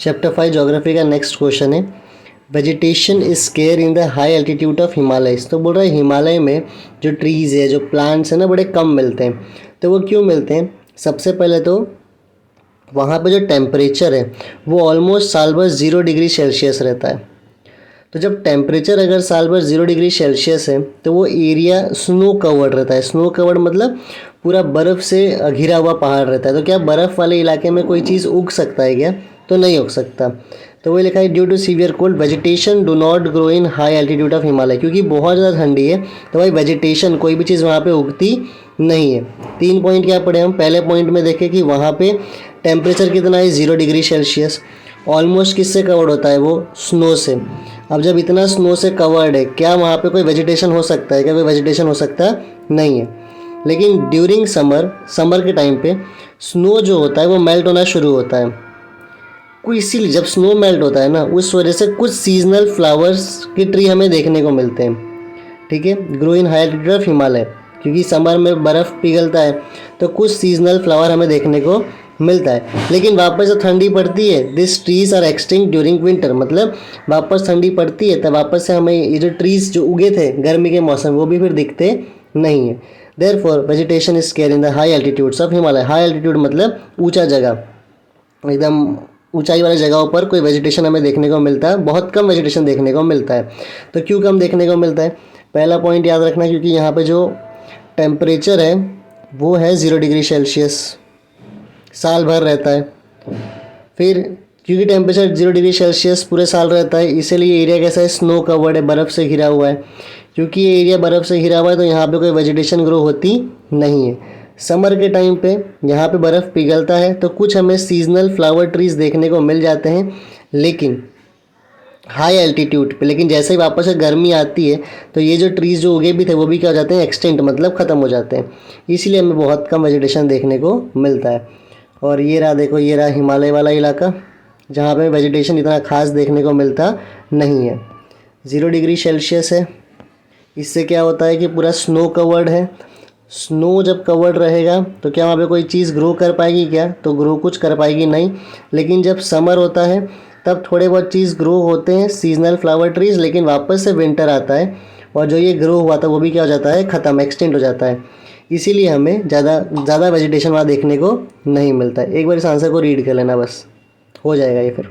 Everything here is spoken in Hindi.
चैप्टर 5 ज्योग्राफी का नेक्स्ट क्वेश्चन है, vegetation is square in the high altitude of Himalayas. तो बोल रहा है हिमालय में जो ट्रीज़ है, जो प्लांट्स है ना, बड़े कम मिलते हैं। तो वो क्यों मिलते हैं? सबसे पहले तो वहाँ पे जो टेम्परेचर है वो ऑलमोस्ट साल भर 0 डिग्री सेल्सियस रहता है। तो जब टेम्परेचर अगर साल भर 0 डिग्री सेल्सियस है तो वो एरिया स्नो कवर्ड रहता है। स्नो कवर्ड मतलब पूरा बर्फ़ से घिरा हुआ पहाड़ रहता है। तो क्या बर्फ़ वाले इलाके में कोई चीज़ उग सकता है क्या? तो नहीं उग सकता। तो वही लिखा है, due to severe cold vegetation do not grow in high altitude of Himalaya. क्योंकि बहुत ज़्यादा ठंडी है तो भाई वेजिटेशन, कोई भी चीज़ वहाँ पे उगती नहीं है। 3 पॉइंट क्या पढ़े हम? पहले पॉइंट में देखें कि वहाँ पे टेम्परेचर कितना है, 0 डिग्री सेल्सियस। ऑलमोस्ट किससे कवर्ड होता है वो? स्नो से। अब जब इतना स्नो से कवर्ड है, क्या वहाँ पे कोई वेजिटेशन हो सकता है? क्या कोई वेजिटेशन हो सकता है? नहीं है। लेकिन ड्यूरिंग समर के टाइम पे स्नो जो होता है वो मेल्ट होना शुरू होता है। कोई इसीलिए जब स्नो मेल्ट होता है ना, उस वजह से कुछ सीजनल फ्लावर्स की ट्री हमें देखने को मिलते हैं। ठीक है, grow in high altitude of Himalaya. क्योंकि समर में बर्फ़ पिघलता है तो कुछ सीजनल फ्लावर हमें देखने को मिलता है। लेकिन वापस जब ठंडी पड़ती है, this trees are extinct during winter. मतलब वापस ठंडी पड़ती है तब वापस से हमें ये जो ट्रीज जो उगे थे गर्मी के मौसम, वो भी फिर दिखते नहीं है। Therefore vegetation is square in the high altitudes of Himalaya. High altitude मतलब ऊंचा जगह, एकदम ऊंचाई वाली जगहों पर कोई वेजिटेशन हमें देखने को मिलता है, बहुत कम वेजिटेशन देखने को मिलता है। तो क्यों कम देखने को मिलता है? पहला पॉइंट याद रखना, क्योंकि यहाँ पे जो टेम्परेचर है वो है 0 डिग्री सेल्सियस, साल भर रहता है। फिर क्योंकि टेम्परेचर 0 डिग्री सेल्सियस पूरे साल रहता है, इसीलिए एरिया कैसा है? स्नो कवर्ड है, बर्फ़ से घिरा हुआ है। क्योंकि ये एरिया बर्फ़ से घिरा हुआ है तो यहाँ पे कोई वेजिटेशन ग्रो होती नहीं है। समर के टाइम पे यहाँ पे बर्फ़ पिघलता है तो कुछ हमें सीजनल फ्लावर ट्रीज़ देखने को मिल जाते हैं, लेकिन हाई एल्टीट्यूड पे। लेकिन जैसे ही वापस से गर्मी आती है तो ये जो ट्रीज़ जो उगे भी थे वो भी क्या हो जाते हैं? एक्सटेंट, मतलब ख़त्म हो जाते हैं। इसीलिए हमें बहुत कम वेजिटेशन देखने को मिलता है। और ये रहा, देखो ये रहा हिमालय वाला इलाका जहाँ पे वेजिटेशन इतना खास देखने को मिलता नहीं है। 0 डिग्री सेल्सियस है, इससे क्या होता है कि पूरा स्नो कवर्ड है। स्नो जब कवर्ड रहेगा तो क्या वहाँ पे कोई चीज़ ग्रो कर पाएगी क्या? तो ग्रो कुछ कर पाएगी नहीं। लेकिन जब समर होता है तब थोड़े बहुत चीज़ ग्रो होते हैं, सीजनल फ्लावर ट्रीज़। लेकिन वापस से विंटर आता है और जो ये ग्रो हुआ था वो भी क्या हो जाता है? ख़त्म, एक्सटेंट हो जाता है। इसीलिए हमें ज़्यादा वेजिटेशन वहाँ देखने को नहीं मिलता है। एक बार इस आंसर को रीड कर लेना, बस हो जाएगा ये फिर।